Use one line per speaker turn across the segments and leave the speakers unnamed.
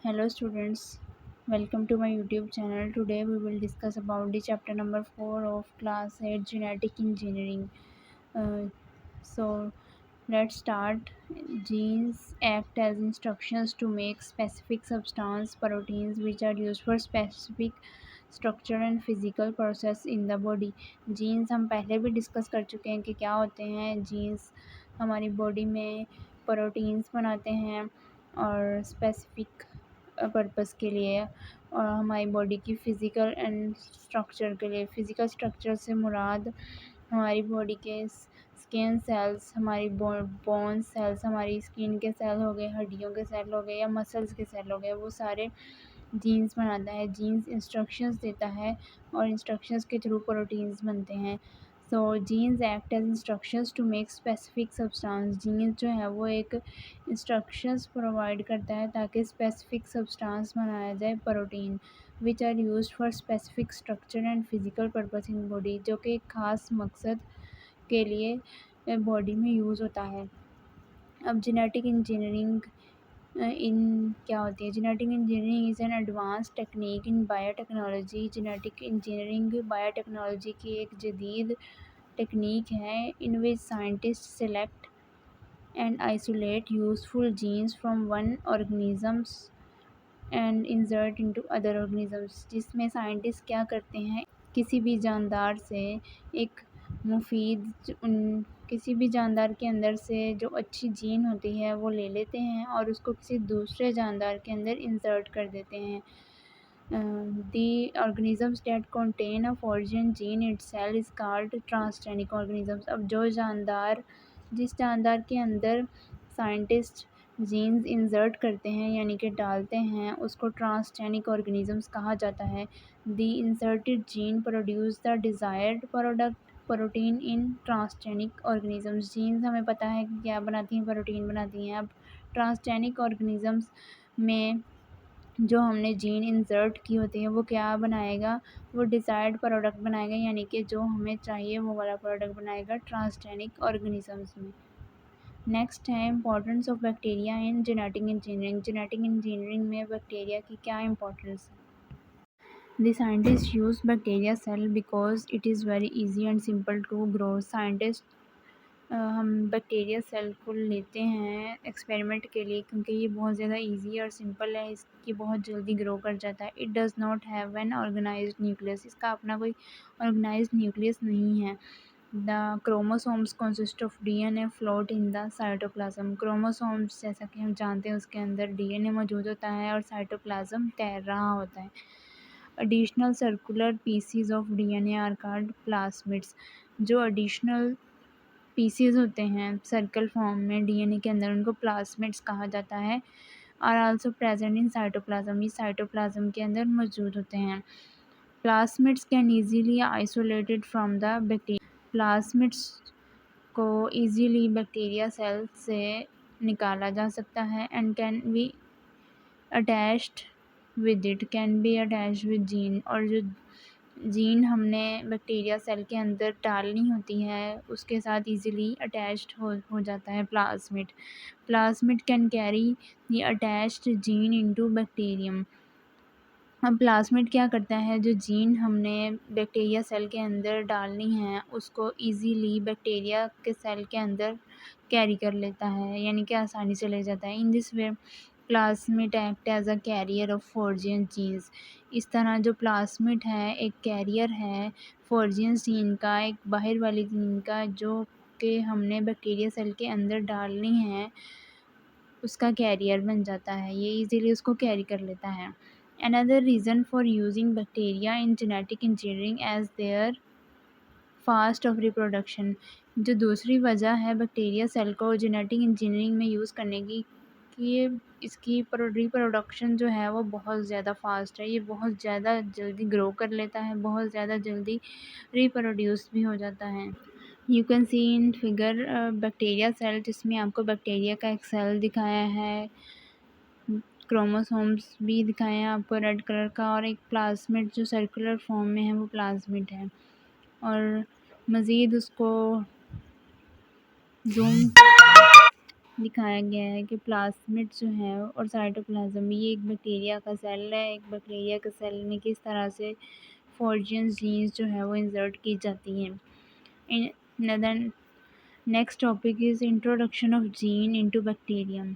Hello students, welcome to my YouTube channel. Today we will discuss about the chapter number 4 of class 8 genetic engineering. Uh, so let's start. Genes act as instructions to make specific substance proteins which are used for specific structure and physical process in the body. Genes हम पहले भी discuss कर चुके हैं कि क्या होते हैं. जीन्स हमारी बॉडी में प्रोटीन्स बनाते हैं और स्पेसिफिक पर्पस के लिए और हमारी बॉडी की फ़िज़िकल एंड स्ट्रक्चर के लिए. फ़िज़िकल स्ट्रक्चर से मुराद हमारी बॉडी के स्किन सेल्स, हमारी बोन सेल्स, हमारी स्किन के सेल हो गए, हड्डियों के सेल हो गए या मसल्स के सेल हो गए, वो सारे जीन्स बनाता है. जीन्स इंस्ट्रक्शंस देता है और इंस्ट्रक्शंस के थ्रू प्रोटीन्स बनते हैं. So genes act as instructions to make specific substance. Genes जो है वो एक इंस्ट्रक्शंस प्रोवाइड करता है ताकि स्पेसिफिक सब्सटेंस बनाया जाए, protein which are used for specific structure and physical purpose in body, जो कि एक ख़ास मकसद के लिए बॉडी में यूज़ होता है. अब जेनेटिक इंजीनियरिंग इन क्या होती है. Genetic engineering is an advance technique in biotechnology. Genetic engineering biotechnology की एक जदीद टेक्निक है in which scientist select and isolate useful genes from one organisms and insert into other organisms. जिसमें scientist क्या करते हैं, किसी भी जानदार से एक मुफीद किसी भी जानदार के अंदर से जो अच्छी जीन होती है वो ले लेते हैं और उसको किसी दूसरे जानदार के अंदर इंसर्ट कर देते हैं. The organisms that contain a foreign gene itself is called transgenic organisms. अब जिस जानदार के अंदर साइंटिस्ट जीन्स इंसर्ट करते हैं यानी कि डालते हैं, उसको ट्रांसजेनिक ऑर्गेनिजम्स कहा जाता है. The inserted gene produce the desired product protein in transgenic organisms. Genes हमें पता है कि क्या बनाती हैं, प्रोटीन बनाती हैं. अब ट्रांसजेनिक ऑर्गेनिजम्स में जो हमने जीन इंसर्ट की होती है वो क्या बनाएगा, वो डिज़ायर्ड प्रोडक्ट बनाएगा, यानी कि जो हमें चाहिए वो वाला प्रोडक्ट बनाएगा ट्रांसजेनिक ऑर्गेनिजम्स में. नेक्स्ट है importance of bacteria in genetic engineering. Genetic engineering में बैक्टीरिया की क्या इंपॉर्टेंस है. The scientists use bacteria cell because it is very easy and simple to grow. हम बैक्टीरिया सेल को लेते हैं एक्सपेरिमेंट के लिए क्योंकि ये बहुत ज़्यादा इजी और सिंपल है, इसकी बहुत जल्दी ग्रो कर जाता है. It does not have an organised nucleus. इसका अपना कोई ऑर्गेनाइज्ड न्यूक्लियस नहीं है. The chromosomes consist of DNA float in the cytoplasm. Chromosomes जैसा कि हम जानते हैं उसके अंदर डीएनए मौजूद होता है और साइटोप्लाज्म तैर रहा होता है. Additional circular pieces of DNA are called plasmids. जो एडिशनल पीसीज होते हैं सर्कल फॉर्म में डीएनए के अंदर, उनको प्लास्मिड्स कहा जाता है. Are also present in cytoplasm. ये साइटोप्लाज्म के अंदर मौजूद होते हैं. Plasmids can easily isolated from the bacteria. Plasmids को ईजीली बैक्टीरिया सेल से निकाला जा सकता है and can be attached with it, can be attached with gene. और जो जीन हमने बैक्टीरिया सेल के अंदर डालनी होती है उसके साथ इजीली अटैच्ड हो जाता है plasmid. Plasmid can carry the attached gene into bacterium. अब प्लाज्मिड क्या करता है, जो जीन हमने बैक्टीरिया सेल के अंदर डालनी है उसको इजीली बैक्टीरिया के सेल के अंदर कैरी कर लेता है, यानी कि आसानी से ले जाता है. In this way plasmid act as a carrier of foreign genes. इस तरह जो प्लाज्मिड है एक कैरियर है फॉरजियन जीन का, एक बाहर वाली जीन का, जो कि हमने बैक्टीरिया सेल के अंदर डालनी है, उसका कैरियर बन जाता है. ये इजीली उसको कैरी कर लेता है. Another reason for using bacteria in genetic engineering as their fast of reproduction. जो दूसरी वजह है बैक्टीरिया सेल को जेनेटिक इंजीनियरिंग में यूज़ करने की कि ये इसकी रिप्रोडक्शन जो है वो बहुत ज़्यादा फास्ट है. ये बहुत ज़्यादा जल्दी ग्रो कर लेता है, बहुत ज़्यादा जल्दी रिप्रोड्यूस भी हो जाता है. You can see in figure bacteria cell, जिसमें आपको बैक्टीरिया का एक सेल दिखाया है, क्रोमोसोम्स भी दिखाए हैं आपको रेड कलर का, और एक प्लाज्मिड जो सर्कुलर फॉर्म में है वो प्लाज्मिड है. और मज़ीद उसको जूम दिखाया गया है कि प्लाज्मिड जो है और साइटोप्लाज्म, ये एक बैक्टीरिया का सेल है। एक बैक्टीरिया के सेल में किस तरह से फॉर्जियन जीन्स जो है वो इंसर्ट की जाती हैं। Next topic is introduction of gene into bacterium.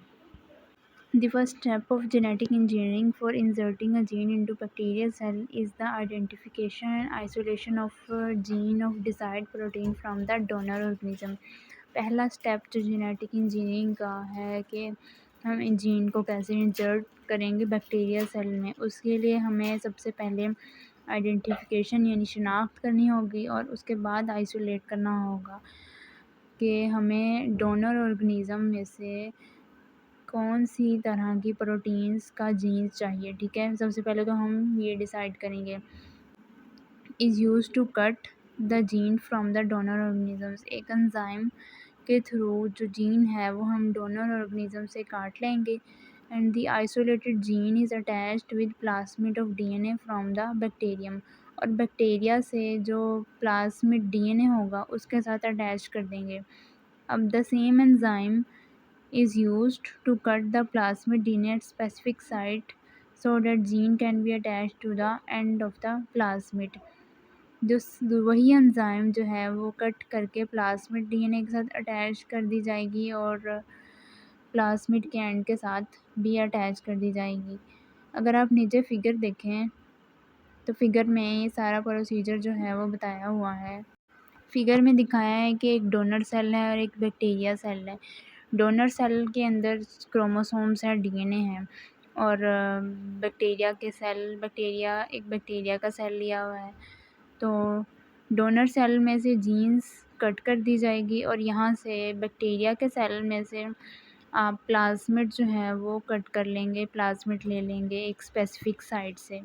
The first step of genetic engineering for inserting a gene into bacterial cell is the identification and isolation of a gene of desired protein from the donor organism। पहला step जो genetic engineering का है कि हम इन gene को कैसे insert करेंगे bacteria cell में, उसके लिए हमें सबसे पहले आइडेंटिफिकेशन यानी शिनाख्त करनी होगी और उसके बाद आइसोलेट करना होगा कि हमें डोनर ऑर्गेनिज्म में से कौन सी तरह की प्रोटीन्स का जीन्स चाहिए। ठीक है, सबसे पहले तो हम ये डिसाइड करेंगे। Is use to cut the gene from the donor organisms. एक एंजाइम के थ्रू जो जीन है वो हम डोनर ऑर्गेनिज्म से काट लेंगे। And the isolated gene is attached with plasmid of DNA from the bacterium. और बैक्टीरिया से जो प्लाज्मिड डीएनए होगा उसके साथ अटैच कर देंगे। अब the same enzyme is used to cut the plasmid DNA at specific site so that gene can be attached to the end of the plasmid। जो वही एंजाइम जो है वो कट करके प्लाज्मिड डीएनए के साथ अटैच कर दी जाएगी और प्लाज्मिड के एंड के साथ भी अटैच कर दी जाएगी। अगर आप नीचे फिगर देखें तो फिगर में ये सारा प्रोसीजर जो है वो बताया हुआ है। फिगर में दिखाया है कि एक डोनर सेल है और एक बैक्टीरिया सेल है। डोनर सेल के अंदर क्रोमोसोम्स हैं, डीएनए है, और एक बैक्टीरिया का सेल लिया हुआ है। तो डोनर सेल में से जीन्स कट कर दी जाएगी और यहाँ से बैक्टीरिया के सेल में से आप प्लाज्मिड जो है वो कट कर लेंगे, प्लाज्मिड ले लेंगे एक स्पेसिफिक साइट से।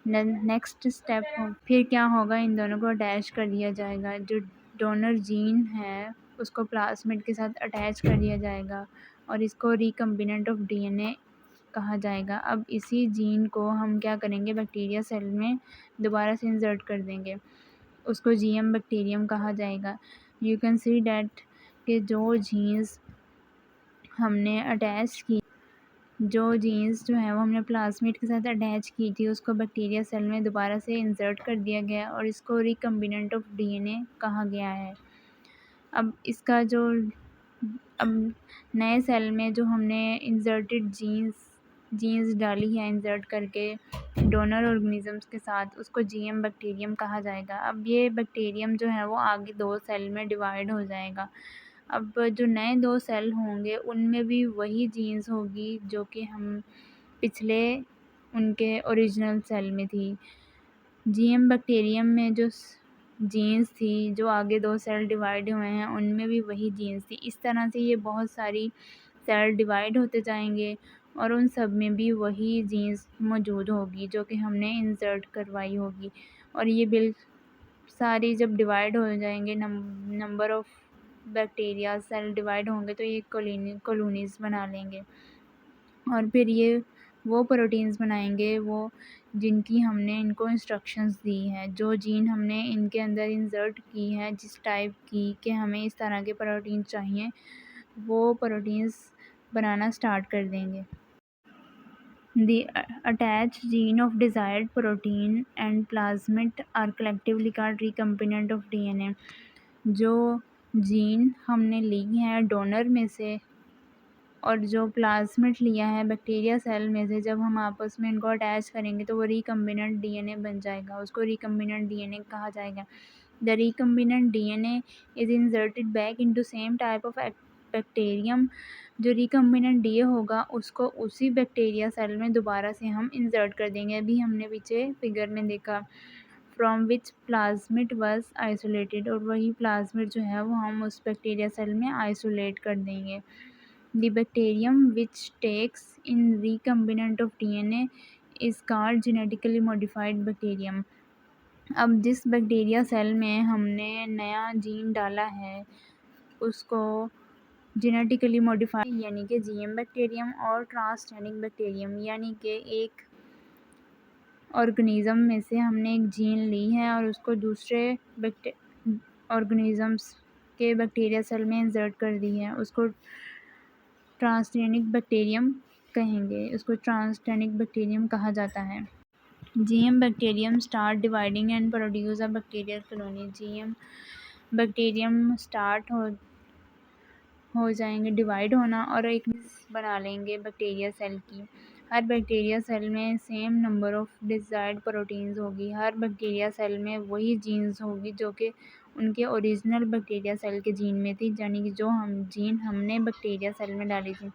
नेक्स्ट स्टेप फिर क्या होगा, इन दोनों को अटैच कर दिया जाएगा। जो डोनर जीन है उसको प्लाज्मिड के साथ अटैच कर दिया जाएगा और इसको रिकम्बिनेंट ऑफ डीएनए कहा जाएगा। अब इसी जीन को हम क्या करेंगे, बैक्टीरिया सेल में दोबारा से इंसर्ट कर देंगे, उसको जीएम बैक्टीरियम कहा जाएगा। यू कैन सी डैट कि जो जीन्स जो है वो हमने प्लाज्मिड के साथ अटैच की थी उसको बैक्टीरिया सेल में दोबारा से इंसर्ट कर दिया गया और इसको रिकम्बिनेंट ऑफ डीएनए कहा गया है। अब नए सेल में जो हमने इंसर्टेड जीन्स डाली है इंसर्ट करके डोनर ऑर्गेनिजम्स के साथ, उसको जीएम बैक्टीरियम कहा जाएगा। अब ये बैक्टीरियम जो है वो आगे 2 सेल में डिवाइड हो जाएगा। अब जो नए 2 सेल होंगे उनमें भी वही जीन्स होगी जो कि हम पिछले उनके ओरिजिनल सेल में थी। जीएम बैक्टीरियम में जो जीन्स थी जो आगे 2 सेल डिवाइड हुए हैं उनमें भी वही जीन्स थी। इस तरह से ये बहुत सारी सेल डिवाइड होते जाएंगे और उन सब में भी वही जीन्स मौजूद होगी जो कि हमने इंसर्ट करवाई होगी। और ये सारी जब डिवाइड हो जाएंगे, number of bacteria cell divide होंगे तो ये कॉलोनीज़ बना लेंगे और फिर ये वो प्रोटीन्स बनाएंगे वो जिनकी हमने इनको इंस्ट्रक्शंस दी हैं। जो जीन हमने इनके अंदर इंसर्ट की है जिस टाइप की कि हमें इस तरह के प्रोटीन चाहिए, वो प्रोटीन्स बनाना स्टार्ट कर देंगे। The attached gene of desired protein and plasmid are collectively called recombinant of DNA। जो जीन हमने ली है डोनर में से और जो प्लाज्मिड लिया है बैक्टीरिया सेल में से, जब हम आपस में इनको अटैच करेंगे तो वो रिकम्बिनेंट डीएनए बन जाएगा, उसको रिकम्बिनेंट डीएनए कहा जाएगा। The recombinant DNA is inserted back into same type of bacterium. जो रिकम्बिनेंट डीए होगा उसको उसी बैक्टीरिया सेल में दोबारा से हम इंसर्ट कर देंगे। अभी हमने पीछे फिगर में देखा from which plasmid was isolated, और वही प्लाज्मिड जो है वो हम उस बैक्टीरिया सेल में आइसोलेट कर देंगे। The bacterium which takes in recombinant of DNA is called genetically modified bacterium। अब जिस बैक्टीरिया सेल में हमने नया जीन डाला है उसको जेनेटिकली मॉडिफाइड यानी कि जीएम बैक्टीरियम और ट्रांसजेनिक बैक्टीरियम यानी कि एक ऑर्गेनिज्म में से हमने एक जीन ली है और उसको दूसरे ऑर्गेनिजम्स के बैक्टीरिया सेल में इंसर्ट कर दी है, उसको ट्रांसजेनिक बैक्टीरियम कहेंगे, उसको ट्रांसजेनिक बैक्टीरियम कहा जाता है। GM bacterium start dividing and produce a bacterial colony. GM bacterium start हो जाएंगे डिवाइड होना और एक बना लेंगे बैक्टीरिया सेल की। हर बैक्टीरिया सेल में same number of desired proteins होगी। हर बैक्टीरिया सेल में वही जीन्स होगी जो कि उनके ओरिजिनल बैक्टीरिया सेल के जीन में थी, यानी कि जो जीन हमने बैक्टीरिया सेल में डाली थी।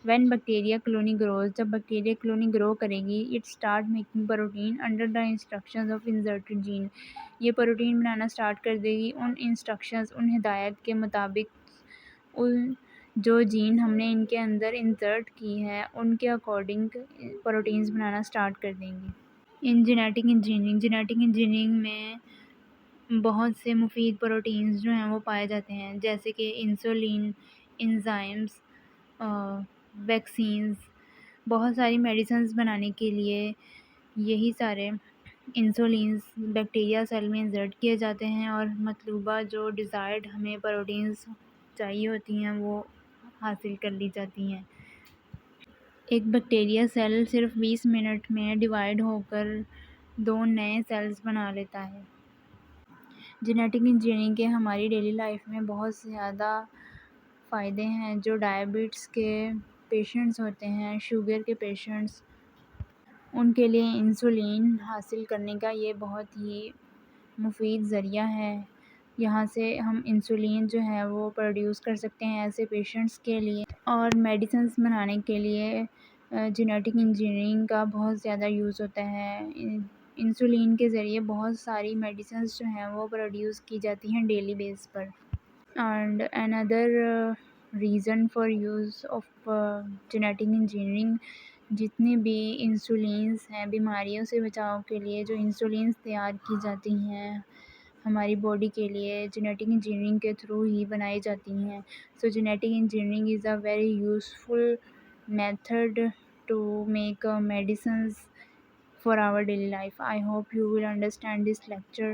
व्हेन बैक्टीरिया कॉलोनी ग्रोज, जब बैक्टीरिया कॉलोनी ग्रो करेगी, it start making protein under the instructions of inserted gene. ये प्रोटीन बनाना स्टार्ट कर देगी उन इंस्ट्रक्शंस, उन हिदायत के मुताबिक, उन जो जीन हमने इनके अंदर इंसर्ट की है उनके अकॉर्डिंग प्रोटीन्स बनाना स्टार्ट कर देंगी। इन जेनेटिक इंजीनियरिंग में बहुत से मुफीद प्रोटीन्स जो हैं वो पाए जाते हैं, जैसे कि इंसुलिन, एंजाइम्स, वैक्सीन्स। बहुत सारी मेडिसिन्स बनाने के लिए यही सारे इंसुलिन्स बैक्टीरिया सेल में इंसर्ट किए जाते हैं और मतलूबा जो डिज़ायर्ड हमें प्रोटीन्स चाहिए होती हैं वो हासिल कर ली जाती हैं। एक बैक्टीरिया सेल सिर्फ 20 मिनट में डिवाइड होकर 2 नए सेल्स बना लेता है। जेनेटिक इंजीनियरिंग के हमारी डेली लाइफ में बहुत ज़्यादा फ़ायदे हैं। जो डायबिटीज़ के पेशेंट्स होते हैं, शुगर के पेशेंट्स, उनके लिए इंसुलिन हासिल करने का ये बहुत ही मुफीद ज़रिया है। यहाँ से हम इंसुलिन जो है वो प्रोड्यूस कर सकते हैं ऐसे पेशेंट्स के लिए। और मेडिसिन्स बनाने के लिए जेनेटिक इंजीनियरिंग का बहुत ज़्यादा यूज़ होता है। इंसुलिन के ज़रिए बहुत सारी मेडिसिन्स जो हैं वो प्रोड्यूस की जाती हैं डेली बेस पर। And another reason for use of genetic engineering, जितनी भी इंसुलिन्स हैं बीमारियों से बचाव के लिए, जो इंसुलिन्स तैयार की जाती हैं हमारी बॉडी के लिए, जेनेटिक इंजीनियरिंग के थ्रू ही बनाई जाती हैं। सो genetic engineering is a very useful method to make medicines for our daily life. I hope you will understand this lecture.